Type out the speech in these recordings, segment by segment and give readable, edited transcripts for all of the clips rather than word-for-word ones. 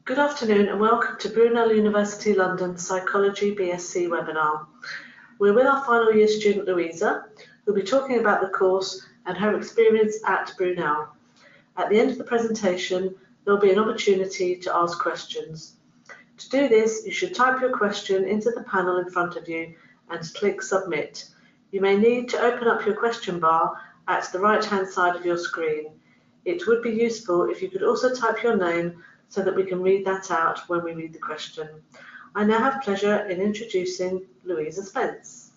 Good afternoon and welcome to Brunel University London Psychology BSc webinar. We're with our final year student Louisa, who'll be talking about the course and her experience at Brunel. At the end of the presentation, there'll be an opportunity to ask questions. To do this, you should type your question into the panel in front of you and click Submit. You may need to open up your question bar at the right-hand side of your screen. It would be useful if you could also type your name so that we can read that out when we read the question. I now have pleasure in introducing Louisa Spence.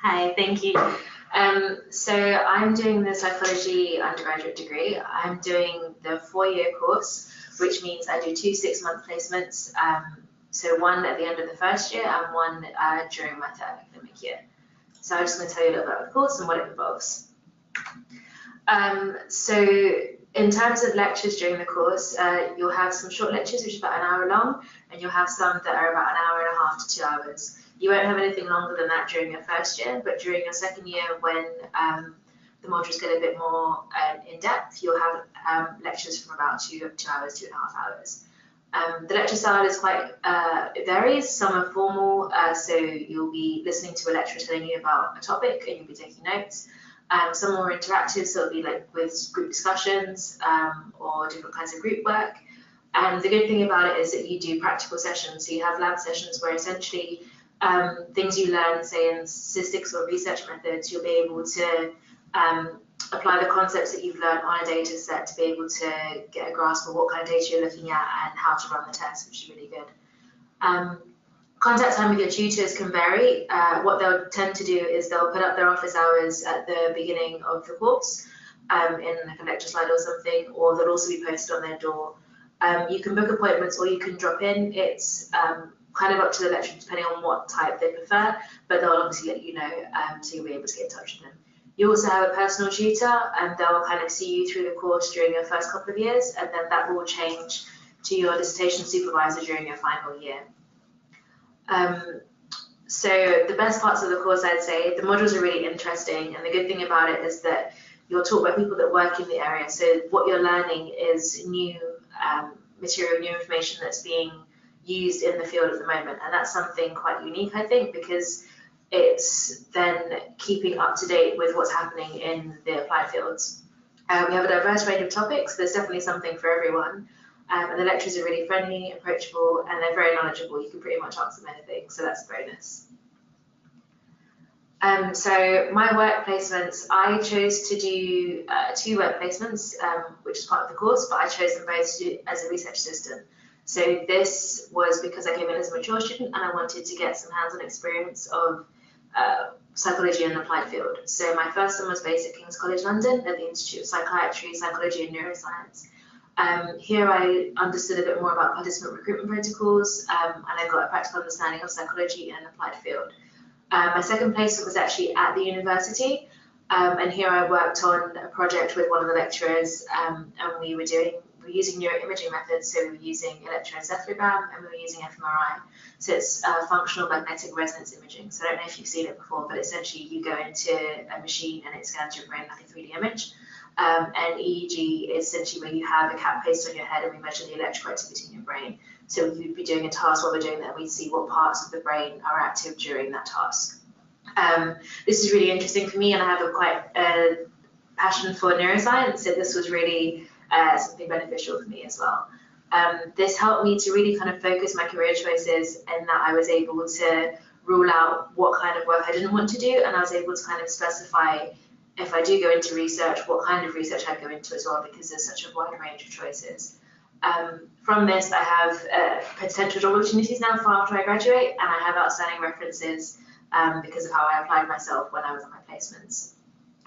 Hi, thank you. So I'm doing the psychology undergraduate degree. I'm doing the 4-year course, which means I do 2 6-month placements. So one at the end of the first year and one during my 3rd academic year. So I'm just going to tell you a little bit about the course and what it involves. So in terms of lectures during the course, you'll have some short lectures, which is about an hour long, and you'll have some that are about an hour and a half to 2 hours. You won't have anything longer than that during your first year, but during your second year, when the modules get a bit more in depth, you'll have lectures from about 2 hours, 2.5 hours. The lecture style is quite, it varies. Some are formal, so you'll be listening to a lecturer telling you about a topic and you'll be taking notes. Some are more interactive, so it'll be like with group discussions or different kinds of group work. And the good thing about it is that you do practical sessions. So you have lab sessions where essentially things you learn, say in statistics or research methods, you'll be able to apply the concepts that you've learned on a data set to be able to get a grasp of what kind of data you're looking at and how to run the test, which is really good. Contact time with your tutors can vary. What they'll tend to do is they'll put up their office hours at the beginning of the course in like a lecture slide or something, or they'll also be posted on their door. You can book appointments or you can drop in. It's kind of up to the lecturer depending on what type they prefer, but they'll obviously let you know, so you'll be able to get in touch with them. You also have a personal tutor, and they'll kind of see you through the course during your first couple of years, and then that will change to your dissertation supervisor during your final year. So the best parts of the course, I'd say, the modules are really interesting, and the good thing about it is that you're taught by people that work in the area. So what you're learning is new material, new information that's being used in the field at the moment, and that's something quite unique, I think, because it's then keeping up to date with what's happening in the applied fields. We have a diverse range of topics. There's definitely something for everyone. And the lecturers are really friendly, approachable, and they're very knowledgeable. You can pretty much ask them anything, so that's a bonus. So my work placements, I chose to do 2 work placements, which is part of the course, but I chose them both to do as a research assistant. So this was because I came in as a mature student and I wanted to get some hands-on experience of psychology in the applied field. So my first one was based at King's College London at the Institute of Psychiatry, Psychology and Neuroscience. Here I understood a bit more about participant recruitment protocols, and I got a practical understanding of psychology in an applied field. My second placement was actually at the university, and here I worked on a project with one of the lecturers, and we were using neuroimaging methods, so we were using electroencephalogram and we were using fMRI. So it's functional magnetic resonance imaging. So I don't know if you've seen it before, but essentially you go into a machine and it scans your brain like a 3D image. And EEG is essentially where you have a cap placed on your head and we measure the electrical activity in your brain. So we'd be doing a task while we're doing that, and we'd see what parts of the brain are active during that task. This is really interesting for me, and I have quite a passion for neuroscience, so this was really something beneficial for me as well. This helped me to really kind of focus my career choices, and that I was able to rule out what kind of work I didn't want to do, and I was able to kind of specify, if I do go into research, what kind of research I'd go into as well, because there's such a wide range of choices. From this, I have potential job opportunities now for after I graduate, and I have outstanding references because of how I applied myself when I was on my placements.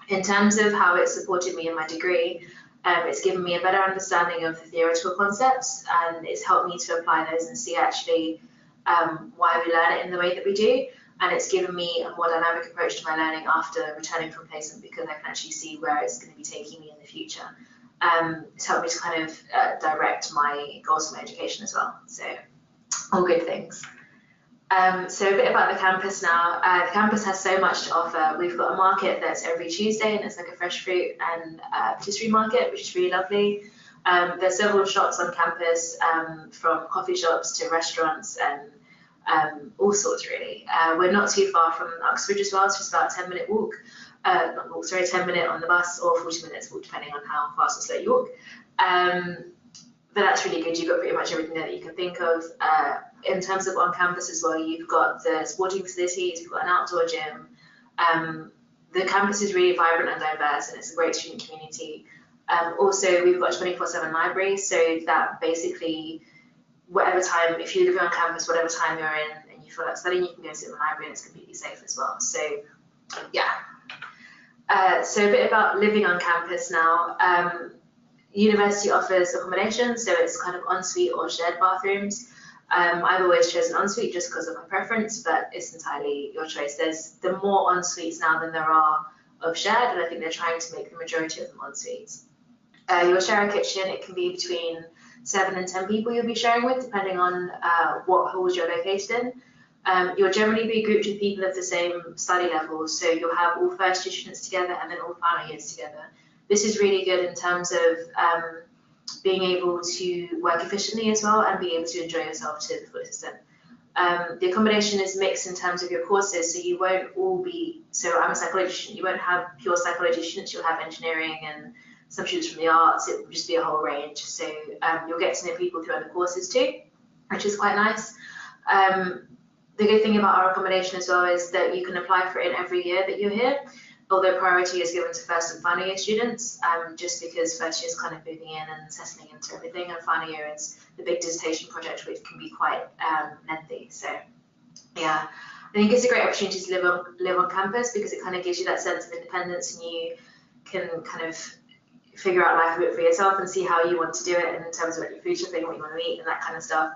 In terms of how it supported me in my degree, it's given me a better understanding of the theoretical concepts, and it's helped me to apply those and see actually why we learn it in the way that we do. And it's given me a more dynamic approach to my learning after returning from placement, because I can actually see where it's going to be taking me in the future. It's helped me to kind of direct my goals for my education as well. So all good things. So a bit about the campus now. The campus has so much to offer. We've got a market that's every Tuesday, and it's like a fresh fruit and patisserie market, which is really lovely. There's several shops on campus, from coffee shops to restaurants and all sorts really. We're not too far from Uxbridge as well, so it's about a 10-minute walk. Not walk, sorry, 10 minute on the bus or 40 minutes walk depending on how fast or slow you walk. But that's really good. You've got pretty much everything there that you can think of. In terms of on campus as well, you've got the sporting facilities, you've got an outdoor gym. The campus is really vibrant and diverse, and it's a great student community. Also, we've got a 24/7 library, so that basically, whatever time, if you're living on campus, whatever time you're in and you feel like studying, you can go sit in the library and it's completely safe as well. So, yeah. So a bit about living on campus now. University offers accommodation, so it's kind of ensuite or shared bathrooms. I've always chosen ensuite just because of my preference, but it's entirely your choice. There's more ensuites now than there are of shared, and I think they're trying to make the majority of them ensuites. You'll share a kitchen. It can be between 7 and 10 people you'll be sharing with, depending on what halls you're located in. You'll generally be grouped with people of the same study level, so you'll have all first year students together and then all final years together. This is really good in terms of being able to work efficiently as well and be able to enjoy yourself to the full extent. The accommodation is mixed in terms of your courses, so you won't all be, so I'm a psychology student, you won't have pure psychology students, you'll have engineering and some students from the arts, it will just be a whole range. So you'll get to know people throughout the courses too, which is quite nice. The good thing about our accommodation as well is that you can apply for it every year that you're here, although priority is given to first and final year students, just because first year is kind of moving in and settling into everything, and final year is the big dissertation project, which can be quite lengthy. So yeah, I think it's a great opportunity to live on campus because it kind of gives you that sense of independence, and you can kind of figure out life a bit for yourself and see how you want to do it in terms of your food shopping, what you want to eat and that kind of stuff.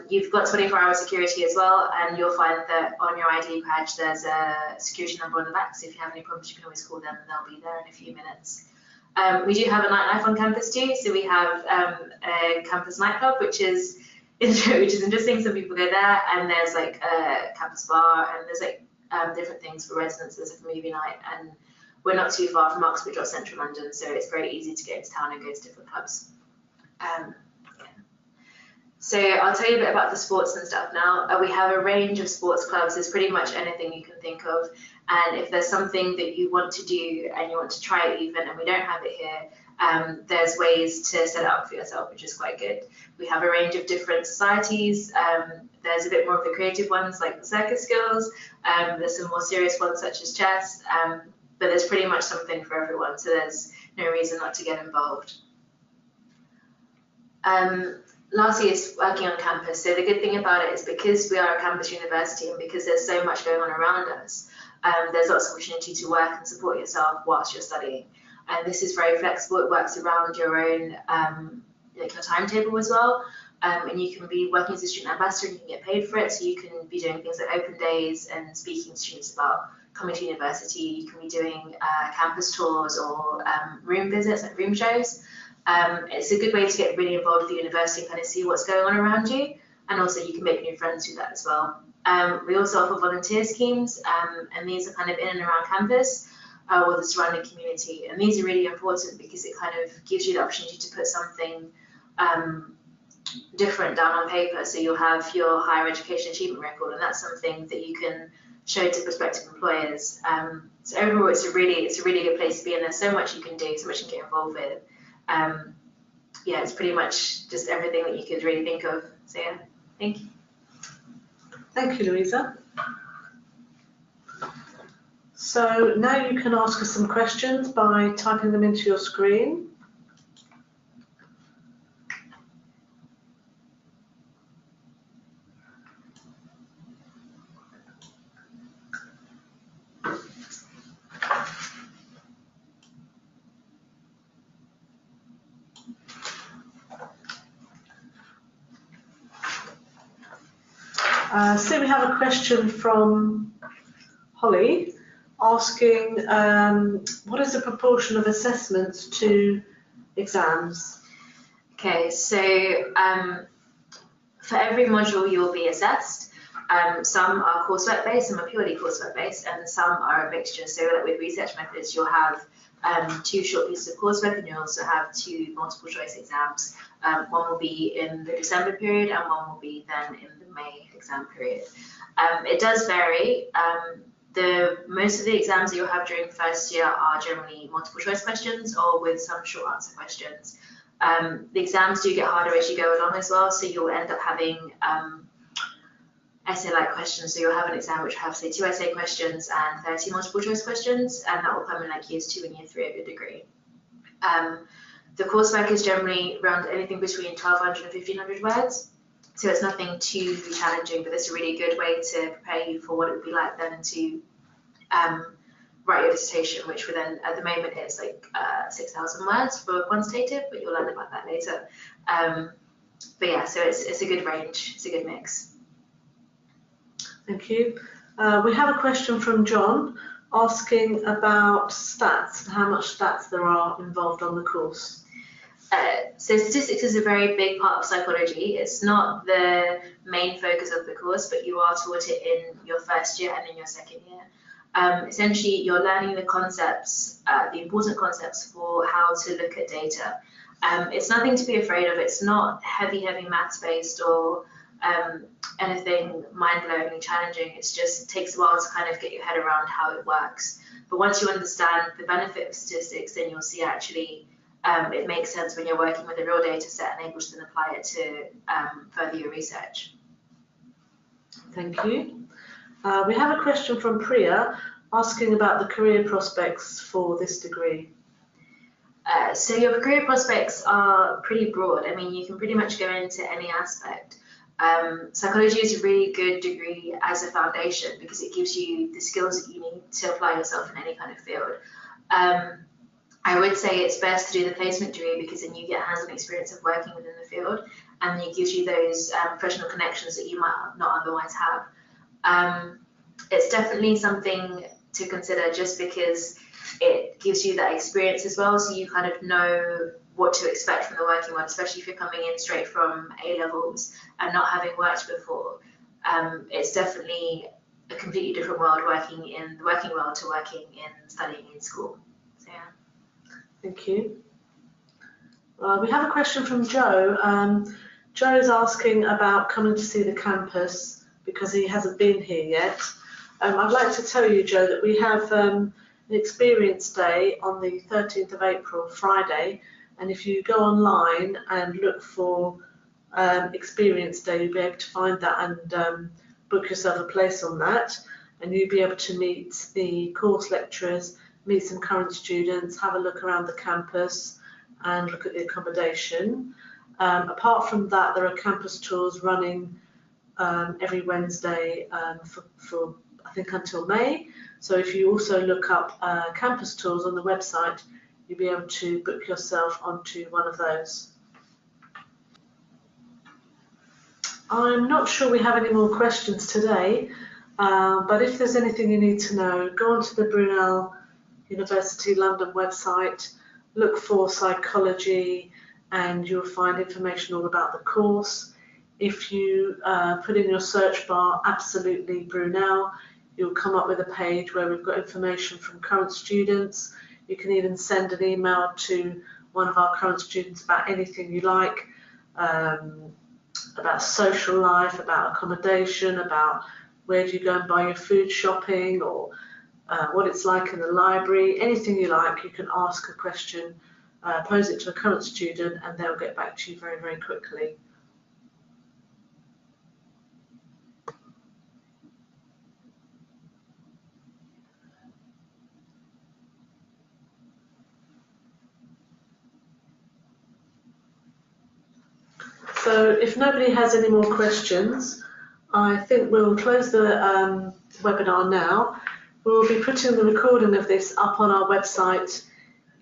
You've got 24-hour security as well, and you'll find that on your ID badge there's a security number on the back, so if you have any problems you can always call them and they'll be there in a few minutes. We do have a nightlife on campus too, so we have a campus nightclub, which is interesting. Some people go there, and there's like a campus bar, and there's like different things for residents. There's like a movie night, and we're not too far from Uxbridge or central London, so it's very easy to get into town and go to different clubs. Yeah. So I'll tell you a bit about the sports and stuff now. We have a range of sports clubs. There's pretty much anything you can think of, and if there's something that you want to do and you want to try it even, and we don't have it here, there's ways to set it up for yourself, which is quite good. We have a range of different societies. There's a bit more of the creative ones like the circus skills. There's some more serious ones such as chess. But there's pretty much something for everyone, so there's no reason not to get involved. Lastly is working on campus. So the good thing about it is because we are a campus university and because there's so much going on around us, there's lots of opportunity to work and support yourself whilst you're studying. And this is very flexible. It works around your own like your timetable as well. And you can be working as a student ambassador and you can get paid for it. So you can be doing things like open days and speaking to students about coming to university. You can be doing campus tours or room visits, like room shows. It's a good way to get really involved with the university and kind of see what's going on around you. And also you can make new friends through that as well. We also offer volunteer schemes, and these are kind of in and around campus or the surrounding community. And these are really important because it kind of gives you the opportunity to put something different down on paper. So you'll have your higher education achievement record, and that's something that you can show to prospective employers. So overall, it's a really good place to be, and there's so much you can do, so much you can get involved with. Yeah, it's pretty much just everything that you could really think of. So yeah, thank you. Thank you, Louisa. So now you can ask us some questions by typing them into your screen. So we have a question from Holly asking, what is the proportion of assessments to exams? Okay, so for every module you'll be assessed. Some are coursework based, some are purely coursework based, and some are a mixture. So like with research methods, you'll have 2 short pieces of coursework, and you also have 2 multiple choice exams. One will be in the December period and one will be then in the May exam period. It does vary. Most of the exams that you'll have during first year are generally multiple choice questions or with some short answer questions. The exams do get harder as you go along as well, so you'll end up having essay-like questions. So you'll have an exam which will have, say, 2 essay questions and 30 multiple choice questions, and that will come in like years 2 and year 3 of your degree. The coursework is generally around anything between 1,200 and 1,500 words. So it's nothing too challenging, but it's a really good way to prepare you for what it would be like then to write your dissertation, which for then, at the moment, it's like 6,000 words for quantitative, but you'll learn about that later. But yeah, so it's a good range, it's a good mix. Thank you. We have a question from John asking about stats and how much stats there are involved on the course. So statistics is a very big part of psychology. It's not the main focus of the course, but you are taught it in your first year and in your second year. Essentially, you're learning the concepts, the important concepts for how to look at data. It's nothing to be afraid of. It's not heavy maths based or anything mind-blowingly challenging. It just takes a while to kind of get your head around how it works. But once you understand the benefit of statistics, then you'll see actually it makes sense when you're working with a real data set and able to then apply it to further your research. Thank you. We have a question from Priya asking about the career prospects for this degree. So your career prospects are pretty broad. I mean, you can pretty much go into any aspect. Psychology is a really good degree as a foundation because it gives you the skills that you need to apply yourself in any kind of field. I would say it's best to do the placement degree because then you get hands-on experience of working within the field, and it gives you those professional connections that you might not otherwise have. It's definitely something to consider just because it gives you that experience as well, so you kind of know what to expect from the working world, especially if you're coming in straight from A-levels and not having worked before. It's definitely a completely different world working in the working world to working in studying in school. So yeah. Thank you. We have a question from Joe. Joe is asking about coming to see the campus because he hasn't been here yet. I'd like to tell you, Joe, that we have an experience day on the 13th of April, Friday, and if you go online and look for experience day, you'll be able to find that and book yourself a place on that, and you'll be able to meet the course lecturers, meet some current students, have a look around the campus and look at the accommodation. Apart from that, there are campus tours running every Wednesday for I think until May. So if you also look up campus tours on the website, you'll be able to book yourself onto one of those. I'm not sure we have any more questions today, but if there's anything you need to know, go onto the Brunel University London website, look for psychology, and you'll find information all about the course. If you put in your search bar absolutely Brunel, you'll come up with a page where we've got information from current students. You can even send an email to one of our current students about anything you like, about social life, about accommodation, about where do you go and buy your food shopping, or what it's like in the library. Anything you like, you can ask a question, pose it to a current student, and they'll get back to you very, very quickly. So if nobody has any more questions, I think we'll close the webinar now. We'll be putting the recording of this up on our website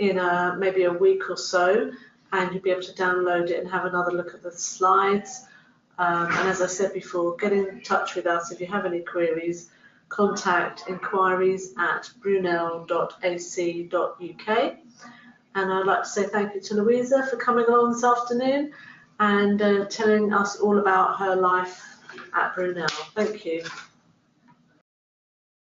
in maybe a week or so, and you'll be able to download it and have another look at the slides. And as I said before, get in touch with us if you have any queries. Contact inquiries@brunel.ac.uk. And I'd like to say thank you to Louisa for coming along this afternoon and telling us all about her life at Brunel. Thank you.